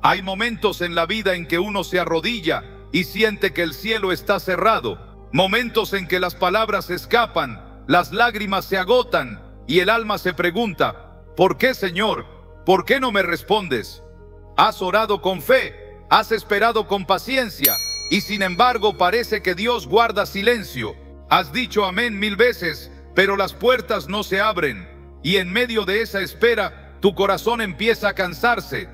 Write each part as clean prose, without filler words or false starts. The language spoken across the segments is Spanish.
Hay momentos en la vida en que uno se arrodilla y siente que el cielo está cerrado. Momentos en que las palabras escapan, las lágrimas se agotan y el alma se pregunta: ¿por qué, Señor? ¿Por qué no me respondes? Has orado con fe, has esperado con paciencia y sin embargo parece que Dios guarda silencio. Has dicho amén 1000 veces, pero las puertas no se abren y en medio de esa espera tu corazón empieza a cansarse.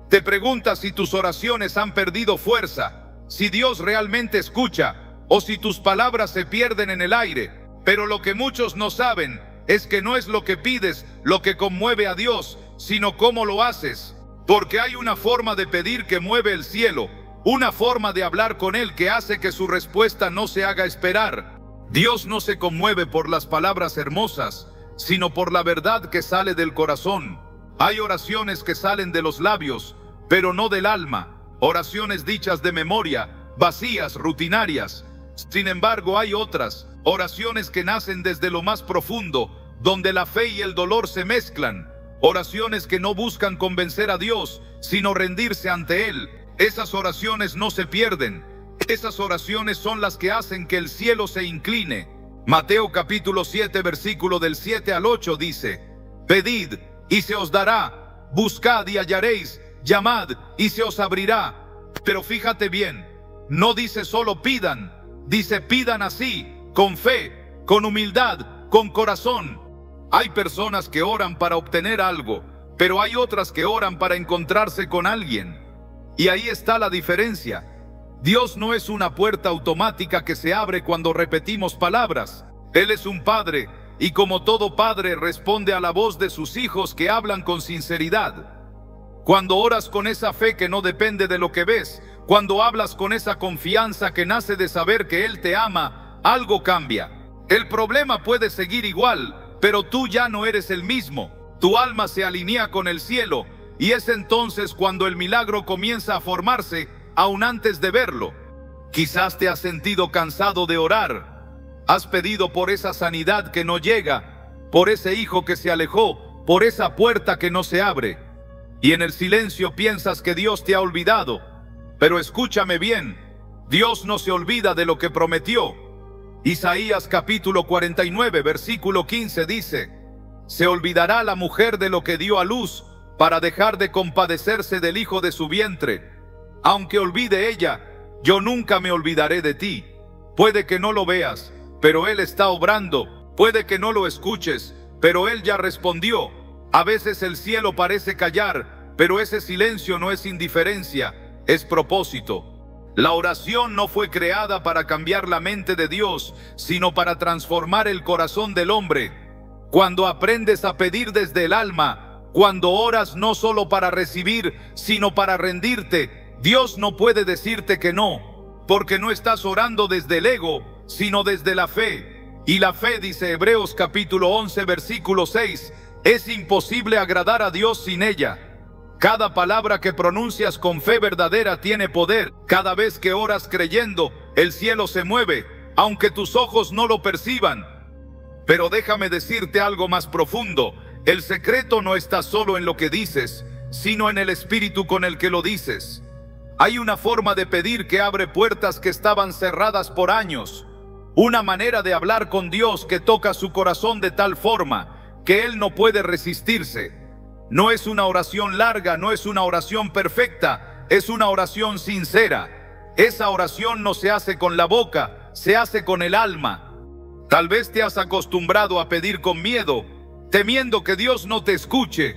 Te preguntas si tus oraciones han perdido fuerza, si Dios realmente escucha o si tus palabras se pierden en el aire. Pero lo que muchos no saben es que no es lo que pides lo que conmueve a Dios, sino cómo lo haces. Porque hay una forma de pedir que mueve el cielo, una forma de hablar con Él que hace que su respuesta no se haga esperar. Dios no se conmueve por las palabras hermosas, sino por la verdad que sale del corazón. Hay oraciones que salen de los labios, pero no del alma. Oraciones dichas de memoria, vacías, rutinarias. Sin embargo, hay otras, oraciones que nacen desde lo más profundo, donde la fe y el dolor se mezclan. Oraciones que no buscan convencer a Dios, sino rendirse ante Él. Esas oraciones no se pierden. Esas oraciones son las que hacen que el cielo se incline. Mateo capítulo 7, versículo del 7 al 8 dice: pedid y se os dará, buscad y hallaréis, llamad y se os abrirá. Pero fíjate bien, no dice solo pidan, dice pidan así, con fe, con humildad, con corazón. Hay personas que oran para obtener algo, pero hay otras que oran para encontrarse con alguien. Y ahí está la diferencia. Dios no es una puerta automática que se abre cuando repetimos palabras. Él es un padre, y como todo padre responde a la voz de sus hijos que hablan con sinceridad. Cuando oras con esa fe que no depende de lo que ves, cuando hablas con esa confianza que nace de saber que Él te ama, algo cambia. El problema puede seguir igual, pero tú ya no eres el mismo. Tu alma se alinea con el cielo, y es entonces cuando el milagro comienza a formarse, aún antes de verlo. Quizás te has sentido cansado de orar. Has pedido por esa sanidad que no llega, por ese hijo que se alejó, por esa puerta que no se abre. Y en el silencio piensas que Dios te ha olvidado. Pero escúchame bien, Dios no se olvida de lo que prometió. Isaías capítulo 49, versículo 15 dice: ¿se olvidará la mujer de lo que dio a luz para dejar de compadecerse del hijo de su vientre? Aunque olvide ella, yo nunca me olvidaré de ti. Puede que no lo veas, pero Él está obrando. Puede que no lo escuches, pero Él ya respondió. A veces el cielo parece callar, pero ese silencio no es indiferencia, es propósito. La oración no fue creada para cambiar la mente de Dios, sino para transformar el corazón del hombre. Cuando aprendes a pedir desde el alma, cuando oras no solo para recibir, sino para rendirte, Dios no puede decirte que no, porque no estás orando desde el ego, sino desde la fe. Y la fe, dice Hebreos capítulo 11, versículo 6, es imposible agradar a Dios sin ella. Cada palabra que pronuncias con fe verdadera tiene poder. Cada vez que oras creyendo, el cielo se mueve, aunque tus ojos no lo perciban. Pero déjame decirte algo más profundo. El secreto no está solo en lo que dices, sino en el espíritu con el que lo dices. Hay una forma de pedir que abre puertas que estaban cerradas por años. Una manera de hablar con Dios que toca su corazón de tal forma que Él no puede resistirse. No es una oración larga, no es una oración perfecta, es una oración sincera. Esa oración no se hace con la boca, se hace con el alma. Tal vez te has acostumbrado a pedir con miedo, temiendo que Dios no te escuche.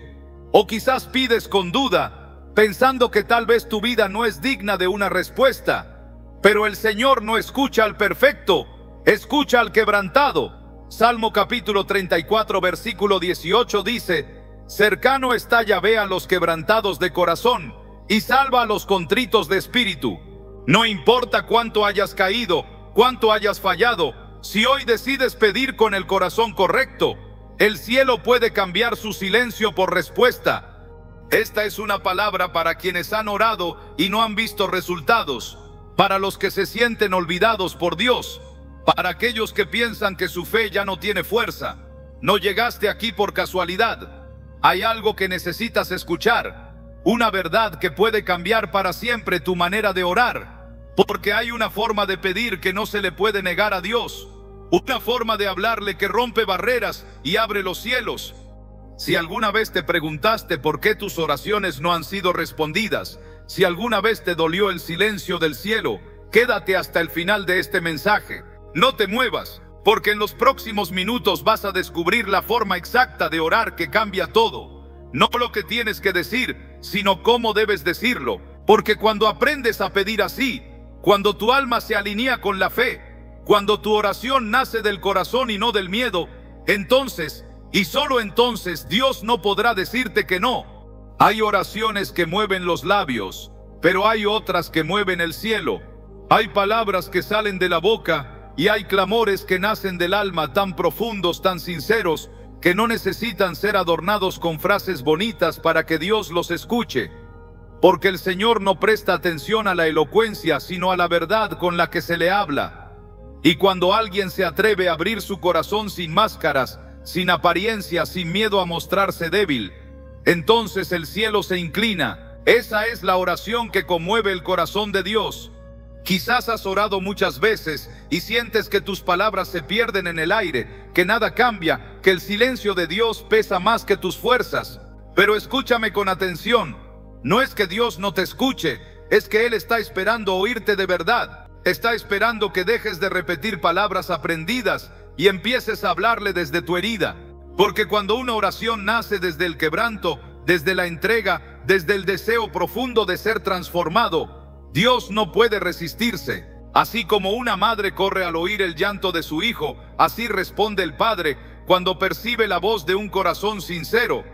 O quizás pides con duda, pensando que tal vez tu vida no es digna de una respuesta. Pero el Señor no escucha al perfecto, escucha al quebrantado. Salmo capítulo 34, versículo 18 dice: cercano está Yahvé a los quebrantados de corazón, y salva a los contritos de espíritu. No importa cuánto hayas caído, cuánto hayas fallado, si hoy decides pedir con el corazón correcto, el cielo puede cambiar su silencio por respuesta. Esta es una palabra para quienes han orado y no han visto resultados, para los que se sienten olvidados por Dios, para aquellos que piensan que su fe ya no tiene fuerza. No llegaste aquí por casualidad. Hay algo que necesitas escuchar. una verdad que puede cambiar para siempre tu manera de orar, porque hay una forma de pedir que no se le puede negar a Dios, una forma de hablarle que rompe barreras y abre los cielos. Si alguna vez te preguntaste por qué tus oraciones no han sido respondidas, si alguna vez te dolió el silencio del cielo, quédate hasta el final de este mensaje. No te muevas, porque en los próximos minutos vas a descubrir la forma exacta de orar que cambia todo. No lo que tienes que decir, sino cómo debes decirlo, porque cuando aprendes a pedir así, cuando tu alma se alinea con la fe, cuando tu oración nace del corazón y no del miedo, entonces, y solo entonces, Dios no podrá decirte que no. Hay oraciones que mueven los labios, pero hay otras que mueven el cielo. Hay palabras que salen de la boca y hay clamores que nacen del alma tan profundos, tan sinceros, que no necesitan ser adornados con frases bonitas para que Dios los escuche. Porque el Señor no presta atención a la elocuencia, sino a la verdad con la que se le habla. Y cuando alguien se atreve a abrir su corazón sin máscaras, sin apariencia, sin miedo a mostrarse débil, entonces el cielo se inclina. Esa es la oración que conmueve el corazón de Dios. Quizás has orado muchas veces y sientes que tus palabras se pierden en el aire, que nada cambia, que el silencio de Dios pesa más que tus fuerzas. Pero escúchame con atención. No es que Dios no te escuche, es que Él está esperando oírte de verdad. Está esperando que dejes de repetir palabras aprendidas y empieces a hablarle desde tu herida. Porque cuando una oración nace desde el quebranto, desde la entrega, desde el deseo profundo de ser transformado, Dios no puede resistirse. Así como una madre corre al oír el llanto de su hijo, así responde el Padre cuando percibe la voz de un corazón sincero.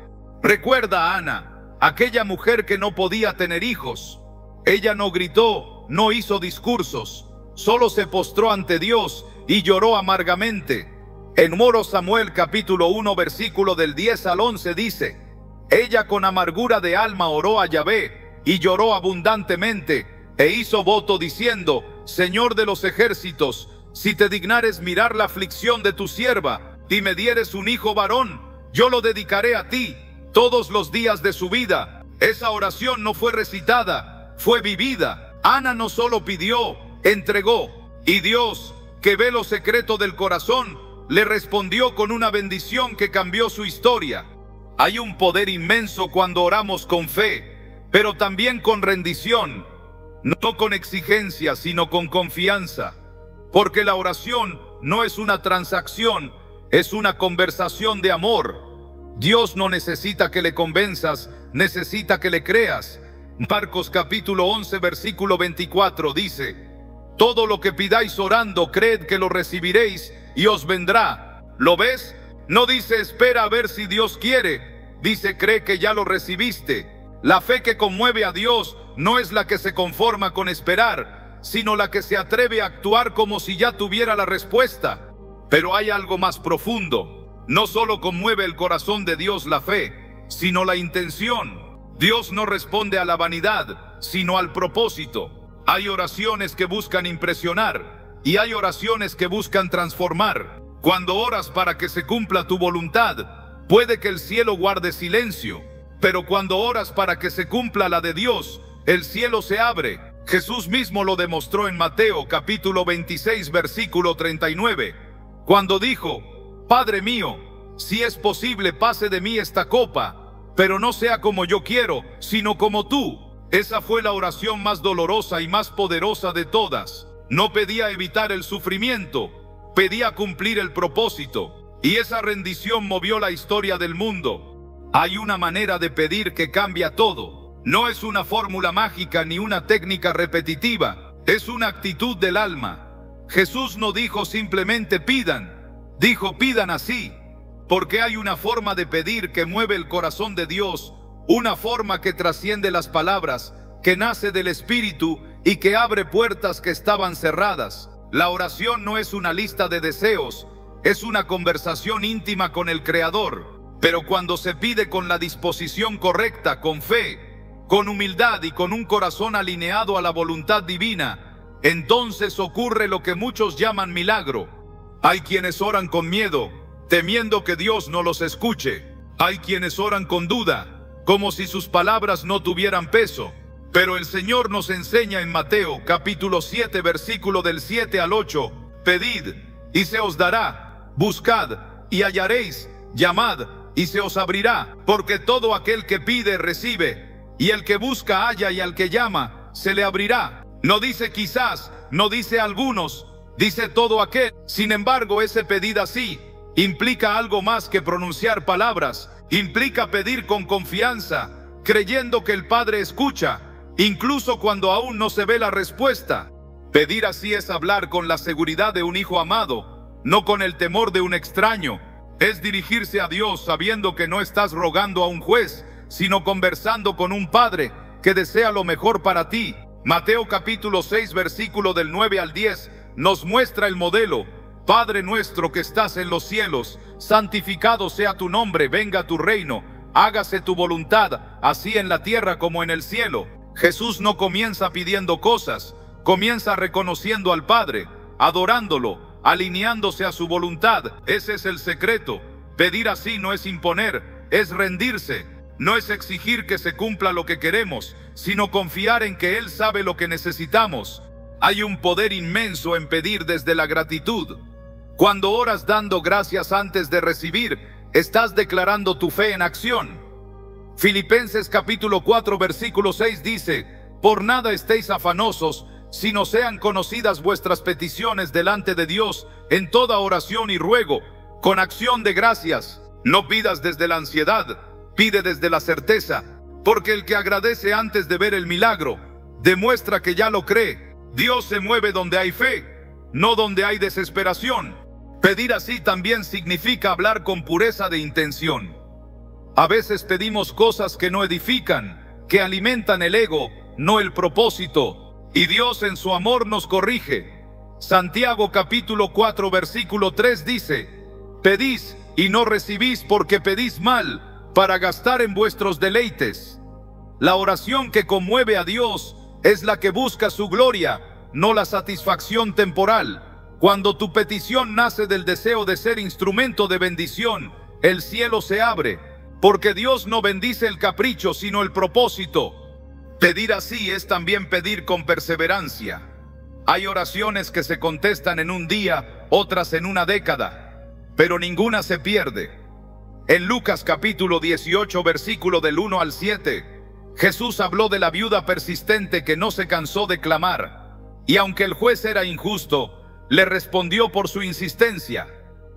Recuerda a Ana, aquella mujer que no podía tener hijos. Ella no gritó, no hizo discursos, solo se postró ante Dios y lloró amargamente. En 1 Samuel capítulo 1 versículo del 10 al 11 dice: ella con amargura de alma oró a Yahvé y lloró abundantemente, e hizo voto diciendo: Señor de los ejércitos, si te dignares mirar la aflicción de tu sierva, y me dieres un hijo varón, yo lo dedicaré a ti todos los días de su vida. Esa oración no fue recitada, fue vivida. Ana no solo pidió, entregó. Y Dios, que ve lo secreto del corazón, le respondió con una bendición que cambió su historia. Hay un poder inmenso cuando oramos con fe, pero también con rendición. No con exigencia, sino con confianza. Porque la oración no es una transacción, es una conversación de amor. Dios no necesita que le convenzas, necesita que le creas. Marcos capítulo 11 versículo 24 dice: todo lo que pidáis orando, creed que lo recibiréis y os vendrá. ¿Lo ves? No dice espera a ver si Dios quiere, dice cree que ya lo recibiste. La fe que conmueve a Dios no es la que se conforma con esperar, sino la que se atreve a actuar como si ya tuviera la respuesta. Pero hay algo más profundo. No solo conmueve el corazón de Dios la fe, sino la intención. Dios no responde a la vanidad, sino al propósito. Hay oraciones que buscan impresionar y hay oraciones que buscan transformar. Cuando oras para que se cumpla tu voluntad, puede que el cielo guarde silencio, pero cuando oras para que se cumpla la de Dios, el cielo se abre. Jesús mismo lo demostró en Mateo capítulo 26 versículo 39, cuando dijo: Padre mío, si es posible pase de mí esta copa, pero no sea como yo quiero, sino como tú. Esa fue la oración más dolorosa y más poderosa de todas. No pedía evitar el sufrimiento, pedía cumplir el propósito. Y esa rendición movió la historia del mundo. Hay una manera de pedir que cambia todo. No es una fórmula mágica ni una técnica repetitiva. Es una actitud del alma. Jesús no dijo simplemente pidan, dijo pidan así. Porque hay una forma de pedir que mueve el corazón de Dios, una forma que trasciende las palabras, que nace del Espíritu y que abre puertas que estaban cerradas. La oración no es una lista de deseos, es una conversación íntima con el Creador. Pero cuando se pide con la disposición correcta, con fe, con humildad y con un corazón alineado a la voluntad divina, entonces ocurre lo que muchos llaman milagro. Hay quienes oran con miedo, temiendo que Dios no los escuche. Hay quienes oran con duda, como si sus palabras no tuvieran peso. Pero el Señor nos enseña en Mateo capítulo 7, versículo del 7 al 8, pedid y se os dará, buscad y hallaréis, llamad y se os abrirá, porque todo aquel que pide recibe, y el que busca halla, y al que llama se le abrirá. No dice quizás, no dice algunos, dice todo aquel. Sin embargo, ese pedid así implica algo más que pronunciar palabras, implica pedir con confianza, creyendo que el Padre escucha, incluso cuando aún no se ve la respuesta. Pedir así es hablar con la seguridad de un hijo amado, no con el temor de un extraño. Es dirigirse a Dios sabiendo que no estás rogando a un juez, sino conversando con un Padre que desea lo mejor para ti. Mateo capítulo 6, versículo del 9 al 10, nos muestra el modelo. Padre nuestro que estás en los cielos, santificado sea tu nombre, venga tu reino, hágase tu voluntad, así en la tierra como en el cielo. Jesús no comienza pidiendo cosas, comienza reconociendo al Padre, adorándolo, alineándose a su voluntad. Ese es el secreto. Pedir así no es imponer, es rendirse. No es exigir que se cumpla lo que queremos, sino confiar en que Él sabe lo que necesitamos. Hay un poder inmenso en pedir desde la gratitud. Cuando oras dando gracias antes de recibir, estás declarando tu fe en acción. Filipenses capítulo 4, versículo 6 dice, por nada estéis afanosos, sino sean conocidas vuestras peticiones delante de Dios en toda oración y ruego, con acción de gracias. No pidas desde la ansiedad, pide desde la certeza, porque el que agradece antes de ver el milagro, demuestra que ya lo cree. Dios se mueve donde hay fe, no donde hay desesperación. Pedir así también significa hablar con pureza de intención. A veces pedimos cosas que no edifican, que alimentan el ego, no el propósito. Y Dios en su amor nos corrige. Santiago capítulo 4, versículo 3 dice, pedís y no recibís porque pedís mal, para gastar en vuestros deleites. La oración que conmueve a Dios es la que busca su gloria, no la satisfacción temporal. Cuando tu petición nace del deseo de ser instrumento de bendición, el cielo se abre, porque Dios no bendice el capricho, sino el propósito. Pedir así es también pedir con perseverancia. Hay oraciones que se contestan en un día, otras en una década, pero ninguna se pierde. En Lucas capítulo 18, versículo del 1 al 7, Jesús habló de la viuda persistente que no se cansó de clamar, y aunque el juez era injusto, le respondió por su insistencia.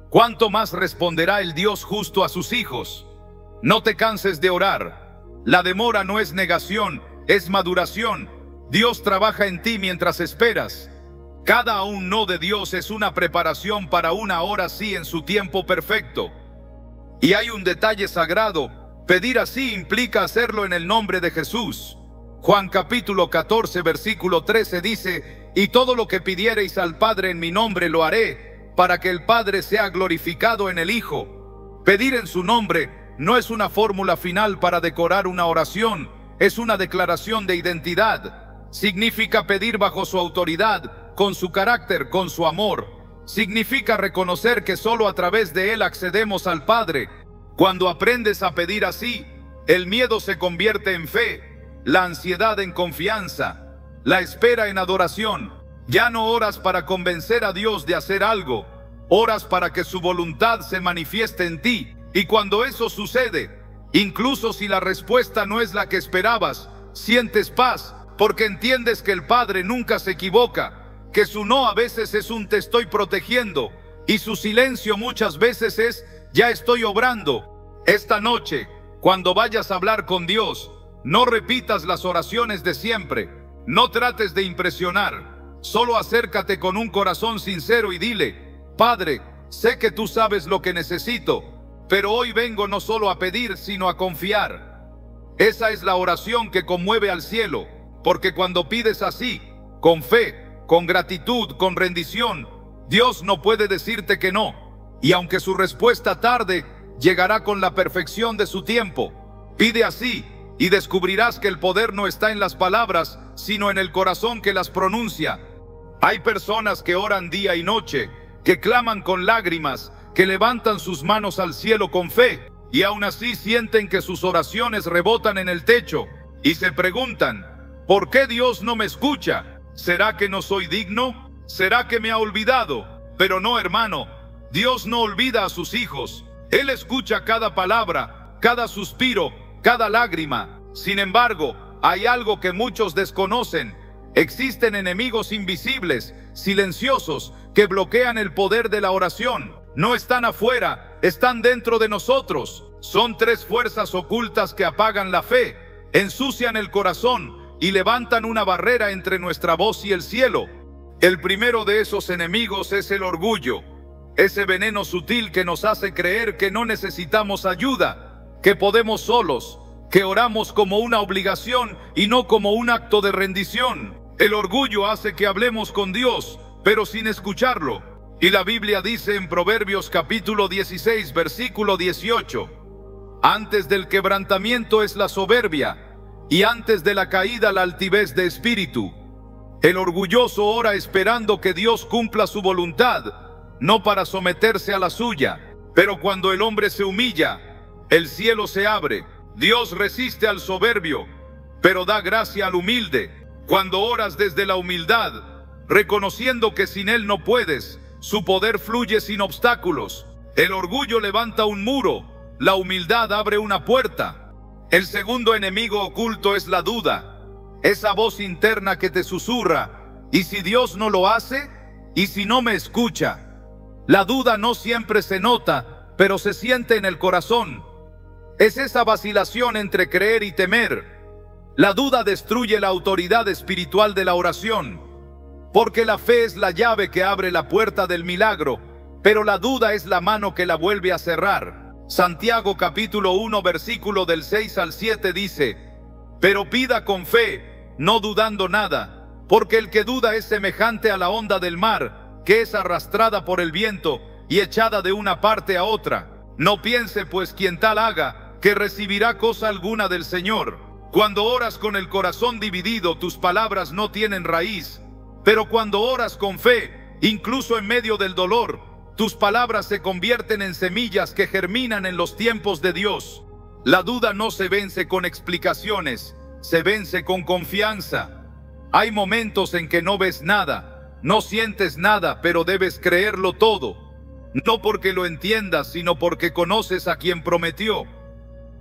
¿Cuánto más responderá el Dios justo a sus hijos? No te canses de orar. La demora no es negación, es maduración. Dios trabaja en ti mientras esperas. Cada un no de Dios es una preparación para una hora sí en su tiempo perfecto. Y hay un detalle sagrado. Pedir así implica hacerlo en el nombre de Jesús. Juan capítulo 14, versículo 13 dice, y todo lo que pidiereis al Padre en mi nombre lo haré, para que el Padre sea glorificado en el Hijo. Pedir en su nombre no es una fórmula final para decorar una oración, es una declaración de identidad. Significa pedir bajo su autoridad, con su carácter, con su amor. Significa reconocer que solo a través de Él accedemos al Padre. Cuando aprendes a pedir así, el miedo se convierte en fe, la ansiedad en confianza, la espera en adoración. Ya no oras para convencer a Dios de hacer algo, oras para que su voluntad se manifieste en ti. Y cuando eso sucede, incluso si la respuesta no es la que esperabas, sientes paz, porque entiendes que el Padre nunca se equivoca, que su no a veces es un te estoy protegiendo, y su silencio muchas veces es ya estoy obrando. Esta noche, cuando vayas a hablar con Dios, no repitas las oraciones de siempre, no trates de impresionar, solo acércate con un corazón sincero y dile, Padre, sé que tú sabes lo que necesito, pero hoy vengo no solo a pedir, sino a confiar. Esa es la oración que conmueve al cielo, porque cuando pides así, con fe, con gratitud, con rendición, Dios no puede decirte que no. Y aunque su respuesta tarde, llegará con la perfección de su tiempo. Pide así, y descubrirás que el poder no está en las palabras, sino en el corazón que las pronuncia. Hay personas que oran día y noche, que claman con lágrimas, que levantan sus manos al cielo con fe, y aún así sienten que sus oraciones rebotan en el techo y se preguntan, ¿por qué Dios no me escucha? ¿Será que no soy digno? ¿Será que me ha olvidado? Pero no, hermano, Dios no olvida a sus hijos. Él escucha cada palabra, cada suspiro, cada lágrima. Sin embargo, hay algo que muchos desconocen. Existen enemigos invisibles, silenciosos, que bloquean el poder de la oración. No están afuera, están dentro de nosotros. Son tres fuerzas ocultas que apagan la fe, ensucian el corazón y levantan una barrera entre nuestra voz y el cielo. El primero de esos enemigos es el orgullo, ese veneno sutil que nos hace creer que no necesitamos ayuda, que podemos solos, que oramos como una obligación y no como un acto de rendición. El orgullo hace que hablemos con Dios, pero sin escucharlo. Y la Biblia dice en Proverbios capítulo 16, versículo 18, antes del quebrantamiento es la soberbia, y antes de la caída la altivez de espíritu. El orgulloso ora esperando que Dios cumpla su voluntad, no para someterse a la suya. Pero cuando el hombre se humilla, el cielo se abre. Dios resiste al soberbio, pero da gracia al humilde. Cuando oras desde la humildad, reconociendo que sin Él no puedes, su poder fluye sin obstáculos. El orgullo levanta un muro, la humildad abre una puerta. El segundo enemigo oculto es la duda, esa voz interna que te susurra, ¿y si Dios no lo hace? ¿Y si no me escucha? La duda no siempre se nota, pero se siente en el corazón. Es esa vacilación entre creer y temer. La duda destruye la autoridad espiritual de la oración, porque la fe es la llave que abre la puerta del milagro, pero la duda es la mano que la vuelve a cerrar. Santiago capítulo 1 versículo del 6 al 7 dice, pero pida con fe, no dudando nada, porque el que duda es semejante a la onda del mar, que es arrastrada por el viento y echada de una parte a otra. No piense pues quien tal haga, que recibirá cosa alguna del Señor. Cuando oras con el corazón dividido, tus palabras no tienen raíz. Pero cuando oras con fe, incluso en medio del dolor, tus palabras se convierten en semillas que germinan en los tiempos de Dios. La duda no se vence con explicaciones, se vence con confianza. Hay momentos en que no ves nada, no sientes nada, pero debes creerlo todo. No porque lo entiendas, sino porque conoces a quien prometió.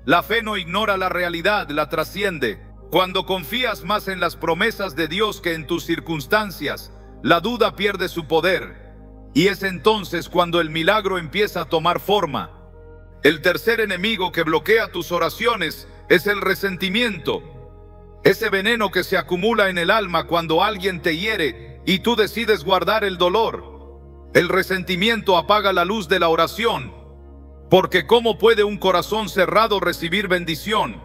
La fe no ignora la realidad, la trasciende. Cuando confías más en las promesas de Dios que en tus circunstancias, la duda pierde su poder. Y es entonces cuando el milagro empieza a tomar forma. El tercer enemigo que bloquea tus oraciones es el resentimiento. Ese veneno que se acumula en el alma cuando alguien te hiere y tú decides guardar el dolor. El resentimiento apaga la luz de la oración, porque ¿cómo puede un corazón cerrado recibir bendición?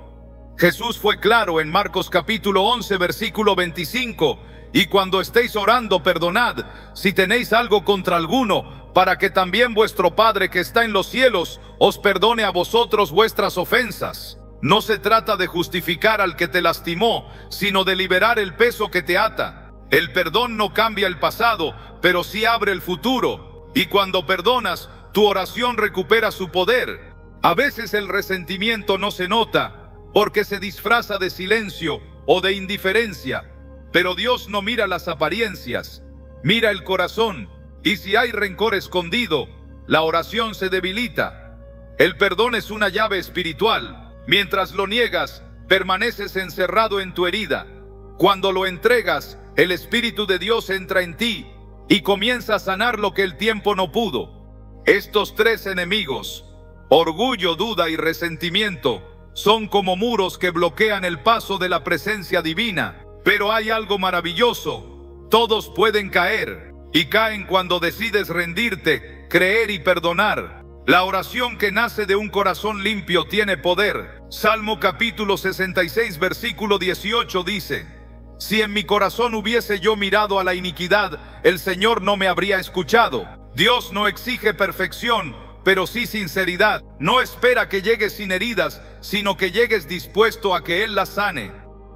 Jesús fue claro en Marcos capítulo 11 versículo 25, y cuando estéis orando perdonad si tenéis algo contra alguno, para que también vuestro Padre que está en los cielos os perdone a vosotros vuestras ofensas. No se trata de justificar al que te lastimó, sino de liberar el peso que te ata. El perdón no cambia el pasado, pero sí abre el futuro. Y cuando perdonas, tu oración recupera su poder. A veces el resentimiento no se nota, porque se disfraza de silencio o de indiferencia. Pero Dios no mira las apariencias, mira el corazón. Y si hay rencor escondido, la oración se debilita. El perdón es una llave espiritual. Mientras lo niegas, permaneces encerrado en tu herida. Cuando lo entregas, el Espíritu de Dios entra en ti y comienza a sanar lo que el tiempo no pudo. Estos tres enemigos, orgullo, duda y resentimiento, son como muros que bloquean el paso de la presencia divina. Pero hay algo maravilloso. Todos pueden caer, y caen cuando decides rendirte, creer y perdonar. La oración que nace de un corazón limpio tiene poder. Salmo capítulo 66 versículo 18 dice, si en mi corazón hubiese yo mirado a la iniquidad, el Señor no me habría escuchado. Dios no exige perfección, pero sí sinceridad. No espera que llegues sin heridas, sino que llegues dispuesto a que Él las sane.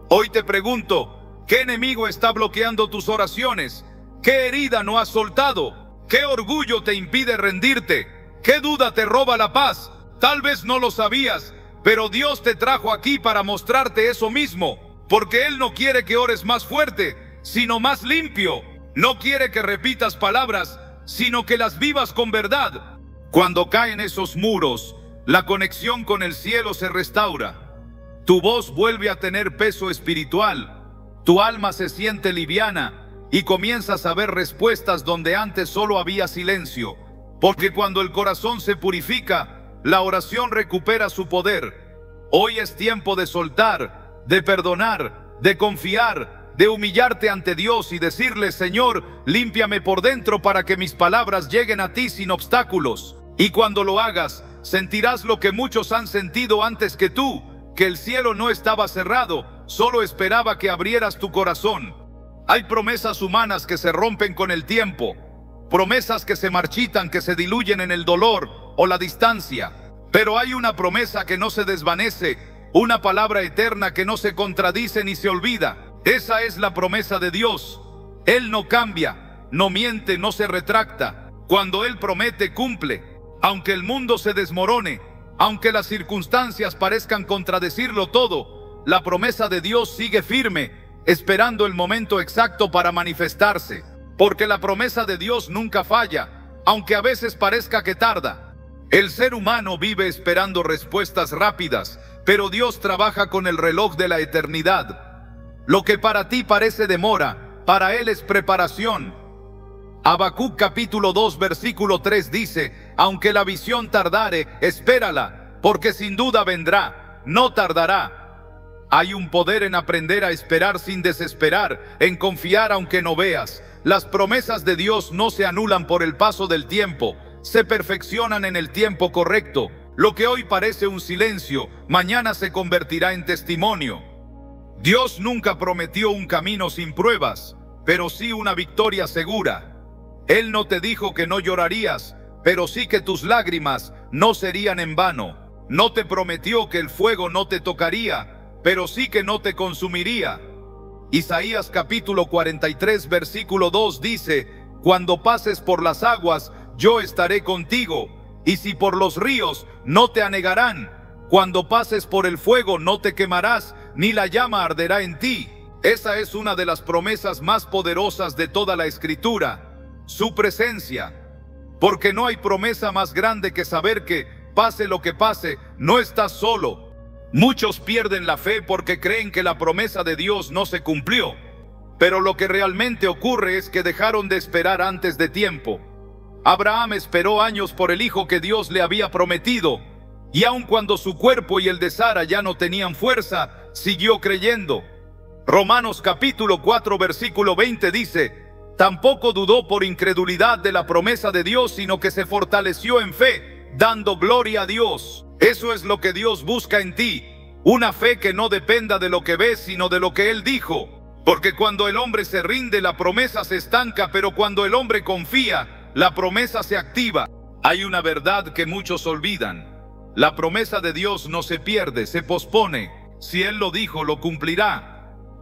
Hoy te pregunto, ¿qué enemigo está bloqueando tus oraciones? ¿Qué herida no has soltado? ¿Qué orgullo te impide rendirte? ¿Qué duda te roba la paz? Tal vez no lo sabías, pero Dios te trajo aquí para mostrarte eso mismo, porque Él no quiere que ores más fuerte, sino más limpio. No quiere que repitas palabras, sino que las vivas con verdad. Cuando caen esos muros, la conexión con el cielo se restaura. Tu voz vuelve a tener peso espiritual. Tu alma se siente liviana y comienzas a ver respuestas donde antes solo había silencio. Porque cuando el corazón se purifica, la oración recupera su poder. Hoy es tiempo de soltar, de perdonar, de confiar, de humillarte ante Dios y decirle: Señor, límpiame por dentro para que mis palabras lleguen a ti sin obstáculos. Y cuando lo hagas, sentirás lo que muchos han sentido antes que tú, que el cielo no estaba cerrado, solo esperaba que abrieras tu corazón. Hay promesas humanas que se rompen con el tiempo, promesas que se marchitan, que se diluyen en el dolor o la distancia. Pero hay una promesa que no se desvanece, una palabra eterna que no se contradice ni se olvida. Esa es la promesa de Dios. Él no cambia, no miente, no se retracta. Cuando Él promete, cumple. Aunque el mundo se desmorone, aunque las circunstancias parezcan contradecirlo todo, la promesa de Dios sigue firme, esperando el momento exacto para manifestarse. Porque la promesa de Dios nunca falla, aunque a veces parezca que tarda. El ser humano vive esperando respuestas rápidas, pero Dios trabaja con el reloj de la eternidad. Lo que para ti parece demora, para Él es preparación. Habacuc capítulo 2 versículo 3 dice: aunque la visión tardare, espérala, porque sin duda vendrá, no tardará. Hay un poder en aprender a esperar sin desesperar, en confiar aunque no veas. Las promesas de Dios no se anulan por el paso del tiempo, se perfeccionan en el tiempo correcto. Lo que hoy parece un silencio, mañana se convertirá en testimonio. Dios nunca prometió un camino sin pruebas, pero sí una victoria segura. Él no te dijo que no llorarías, pero sí que tus lágrimas no serían en vano. No te prometió que el fuego no te tocaría, pero sí que no te consumiría. Isaías capítulo 43 versículo 2 dice: cuando pases por las aguas, yo estaré contigo, y si por los ríos, no te anegarán. Cuando pases por el fuego, no te quemarás, ni la llama arderá en ti. Esa es una de las promesas más poderosas de toda la Escritura, su presencia. Porque no hay promesa más grande que saber que, pase lo que pase, no estás solo. Muchos pierden la fe porque creen que la promesa de Dios no se cumplió. Pero lo que realmente ocurre es que dejaron de esperar antes de tiempo. Abraham esperó años por el hijo que Dios le había prometido, y aun cuando su cuerpo y el de Sara ya no tenían fuerza, siguió creyendo. Romanos capítulo 4 versículo 20 dice: tampoco dudó por incredulidad de la promesa de Dios, sino que se fortaleció en fe, dando gloria a Dios. Eso es lo que Dios busca en ti, una fe que no dependa de lo que ves, sino de lo que Él dijo. Porque cuando el hombre se rinde, la promesa se estanca, pero cuando el hombre confía, la promesa se activa. Hay una verdad que muchos olvidan: la promesa de Dios no se pierde, se pospone. Si Él lo dijo, lo cumplirá.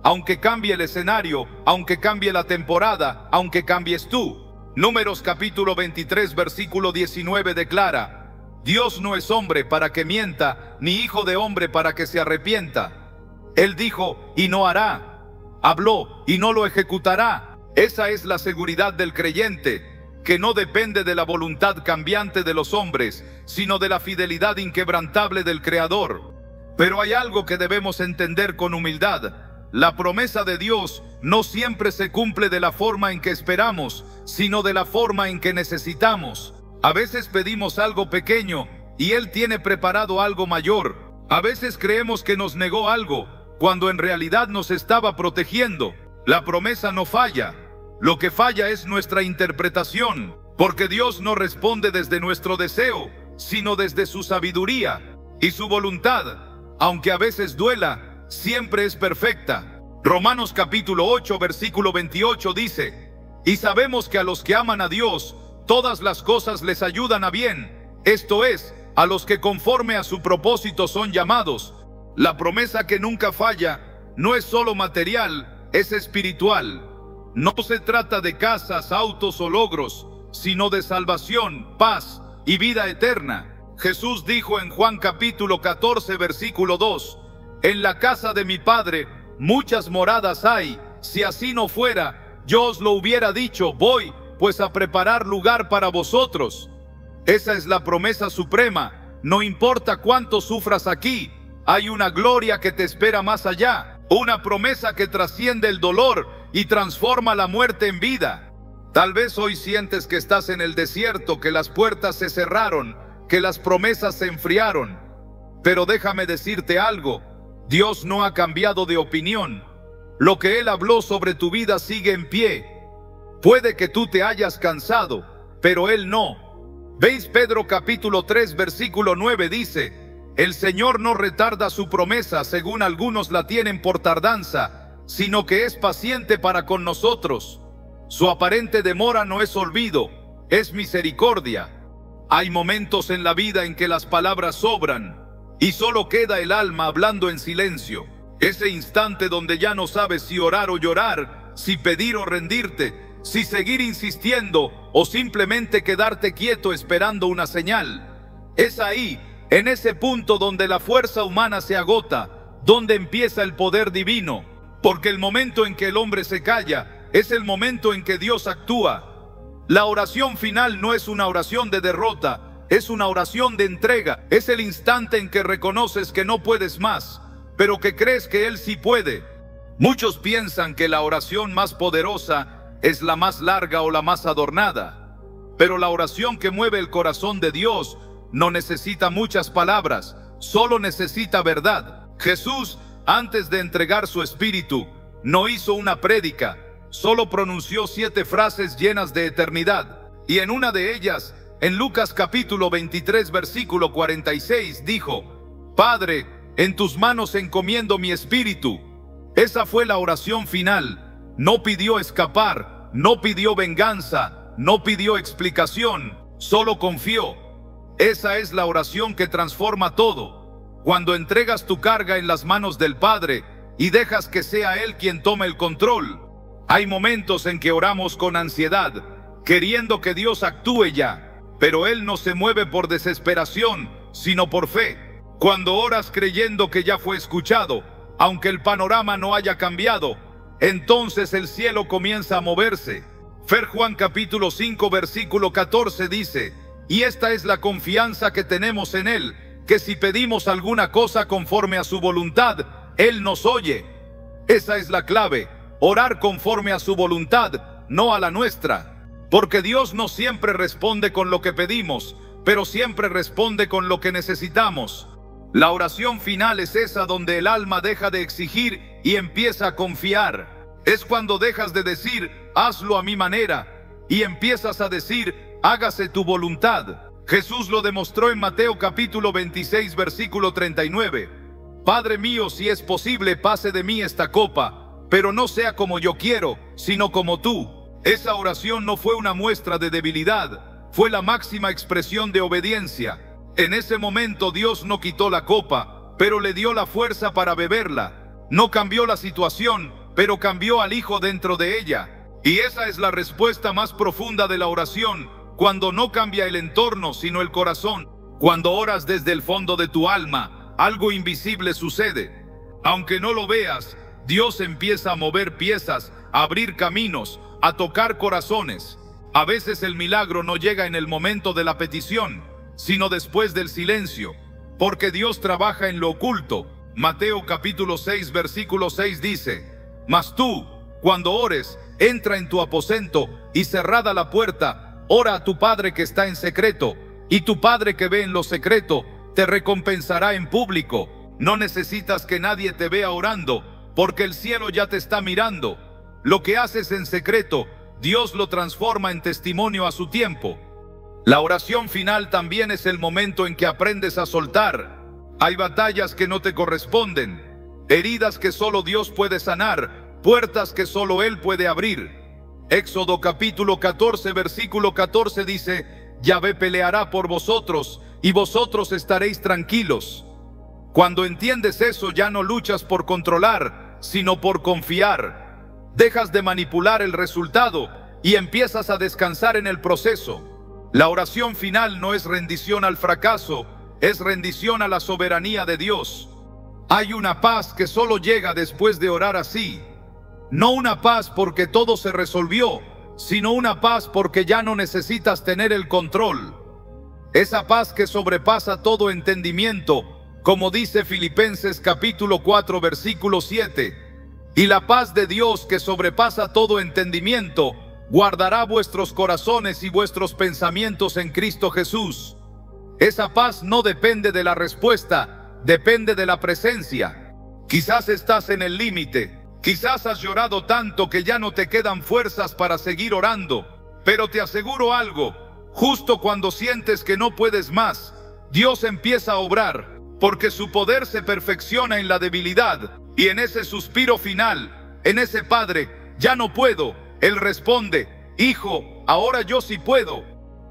Aunque cambie el escenario, aunque cambie la temporada, aunque cambies tú. Números capítulo 23 versículo 19 declara: Dios no es hombre para que mienta, ni hijo de hombre para que se arrepienta. Él dijo y no hará, habló y no lo ejecutará. Esa es la seguridad del creyente, que no depende de la voluntad cambiante de los hombres, sino de la fidelidad inquebrantable del Creador. Pero hay algo que debemos entender con humildad: la promesa de Dios no siempre se cumple de la forma en que esperamos, sino de la forma en que necesitamos. A veces pedimos algo pequeño y Él tiene preparado algo mayor. A veces creemos que nos negó algo, cuando en realidad nos estaba protegiendo. La promesa no falla. Lo que falla es nuestra interpretación, porque Dios no responde desde nuestro deseo, sino desde su sabiduría. Y su voluntad, aunque a veces duela, siempre es perfecta. Romanos capítulo 8 versículo 28 dice: y sabemos que a los que aman a Dios, todas las cosas les ayudan a bien, esto es, a los que conforme a su propósito son llamados. La promesa que nunca falla no es solo material, es espiritual. No se trata de casas, autos o logros, sino de salvación, paz y vida eterna. Jesús dijo en Juan capítulo 14, versículo 2, en la casa de mi Padre muchas moradas hay, si así no fuera, yo os lo hubiera dicho, voy pues a preparar lugar para vosotros. Esa es la promesa suprema, no importa cuánto sufras aquí, hay una gloria que te espera más allá, una promesa que trasciende el dolor y transforma la muerte en vida. Tal vez hoy sientes que estás en el desierto, que las puertas se cerraron, que las promesas se enfriaron. Pero déjame decirte algo, Dios no ha cambiado de opinión. Lo que Él habló sobre tu vida sigue en pie. Puede que tú te hayas cansado, pero Él no. ¿Veis? Pedro capítulo 3 versículo 9 dice, el Señor no retarda su promesa, según algunos la tienen por tardanza, sino que es paciente para con nosotros. Su aparente demora no es olvido, es misericordia. Hay momentos en la vida en que las palabras sobran y solo queda el alma hablando en silencio. Ese instante donde ya no sabes si orar o llorar, si pedir o rendirte, si seguir insistiendo o simplemente quedarte quieto esperando una señal. Es ahí, en ese punto donde la fuerza humana se agota, donde empieza el poder divino. Porque el momento en que el hombre se calla es el momento en que Dios actúa. La oración final no es una oración de derrota, es una oración de entrega. Es el instante en que reconoces que no puedes más, pero que crees que Él sí puede. Muchos piensan que la oración más poderosa es la más larga o la más adornada, pero la oración que mueve el corazón de Dios no necesita muchas palabras, solo necesita verdad. Jesús, antes de entregar su espíritu, no hizo una prédica, solo pronunció 7 frases llenas de eternidad. Y en una de ellas, en Lucas capítulo 23 versículo 46, dijo, Padre, en tus manos encomiendo mi espíritu. Esa fue la oración final. No pidió escapar, no pidió venganza, no pidió explicación, solo confió. Esa es la oración que transforma todo. Cuando entregas tu carga en las manos del Padre y dejas que sea Él quien tome el control. Hay momentos en que oramos con ansiedad, queriendo que Dios actúe ya, pero Él no se mueve por desesperación, sino por fe. Cuando oras creyendo que ya fue escuchado, aunque el panorama no haya cambiado, entonces el cielo comienza a moverse. Juan capítulo 5 versículo 14 dice, y esta es la confianza que tenemos en Él, que si pedimos alguna cosa conforme a su voluntad, Él nos oye. Esa es la clave, orar conforme a su voluntad, no a la nuestra. Porque Dios no siempre responde con lo que pedimos, pero siempre responde con lo que necesitamos. La oración final es esa donde el alma deja de exigir y empieza a confiar. Es cuando dejas de decir, hazlo a mi manera, y empiezas a decir, hágase tu voluntad. Jesús lo demostró en Mateo capítulo 26 versículo 39. Padre mío, si es posible, pase de mí esta copa, pero no sea como yo quiero, sino como tú. Esa oración no fue una muestra de debilidad, fue la máxima expresión de obediencia. En ese momento Dios no quitó la copa, pero le dio la fuerza para beberla. No cambió la situación, pero cambió al Hijo dentro de ella. Y esa es la respuesta más profunda de la oración, cuando no cambia el entorno, sino el corazón. Cuando oras desde el fondo de tu alma, algo invisible sucede. Aunque no lo veas, Dios empieza a mover piezas, a abrir caminos, a tocar corazones. A veces el milagro no llega en el momento de la petición, sino después del silencio, porque Dios trabaja en lo oculto. Mateo capítulo 6 versículo 6 dice, mas tú, cuando ores, entra en tu aposento y cerrada la puerta, ora a tu Padre que está en secreto, y tu Padre que ve en lo secreto, te recompensará en público. No necesitas que nadie te vea orando, porque el cielo ya te está mirando. Lo que haces en secreto, Dios lo transforma en testimonio a su tiempo. La oración final también es el momento en que aprendes a soltar. Hay batallas que no te corresponden, heridas que solo Dios puede sanar, puertas que solo Él puede abrir. Éxodo capítulo 14 versículo 14 dice, Yahvé peleará por vosotros y vosotros estaréis tranquilos. Cuando entiendes eso, ya no luchas por controlar, sino por confiar. Dejas de manipular el resultado y empiezas a descansar en el proceso. La oración final no es rendición al fracaso, es rendición a la soberanía de Dios. Hay una paz que solo llega después de orar así. No una paz porque todo se resolvió, sino una paz porque ya no necesitas tener el control. Esa paz que sobrepasa todo entendimiento, como dice Filipenses capítulo 4 versículo 7. Y la paz de Dios que sobrepasa todo entendimiento, guardará vuestros corazones y vuestros pensamientos en Cristo Jesús. Esa paz no depende de la respuesta, depende de la presencia. Quizás estás en el límite. Quizás has llorado tanto que ya no te quedan fuerzas para seguir orando, pero te aseguro algo, justo cuando sientes que no puedes más, Dios empieza a obrar, porque su poder se perfecciona en la debilidad, y en ese suspiro final, en ese Padre, ya no puedo, Él responde, Hijo, ahora yo sí puedo.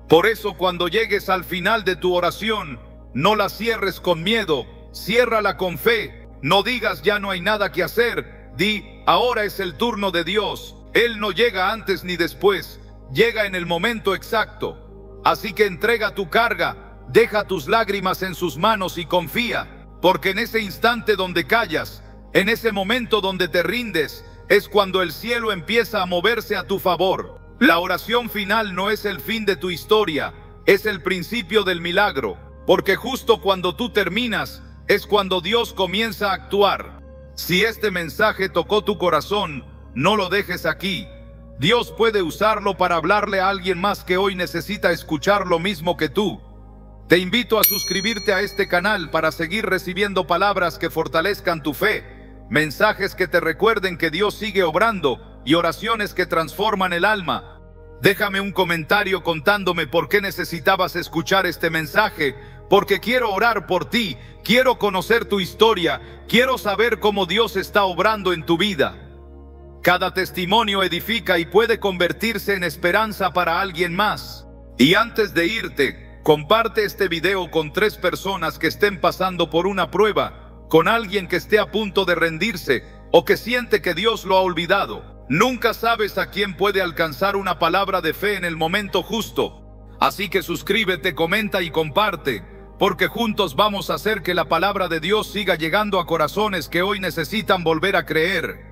Por eso cuando llegues al final de tu oración, no la cierres con miedo, ciérrala con fe, no digas ya no hay nada que hacer. Di, ahora es el turno de Dios. Él no llega antes ni después, llega en el momento exacto. Así que entrega tu carga, deja tus lágrimas en sus manos y confía, porque en ese instante donde callas, en ese momento donde te rindes, es cuando el cielo empieza a moverse a tu favor. La oración final no es el fin de tu historia, es el principio del milagro, porque justo cuando tú terminas, es cuando Dios comienza a actuar. Si este mensaje tocó tu corazón, no lo dejes aquí. Dios puede usarlo para hablarle a alguien más que hoy necesita escuchar lo mismo que tú. Te invito a suscribirte a este canal para seguir recibiendo palabras que fortalezcan tu fe, mensajes que te recuerden que Dios sigue obrando y oraciones que transforman el alma. Déjame un comentario contándome por qué necesitabas escuchar este mensaje, porque quiero orar por ti, quiero conocer tu historia, quiero saber cómo Dios está obrando en tu vida. Cada testimonio edifica y puede convertirse en esperanza para alguien más. Y antes de irte, comparte este video con 3 personas que estén pasando por una prueba, con alguien que esté a punto de rendirse o que siente que Dios lo ha olvidado. Nunca sabes a quién puede alcanzar una palabra de fe en el momento justo. Así que suscríbete, comenta y comparte, porque juntos vamos a hacer que la palabra de Dios siga llegando a corazones que hoy necesitan volver a creer.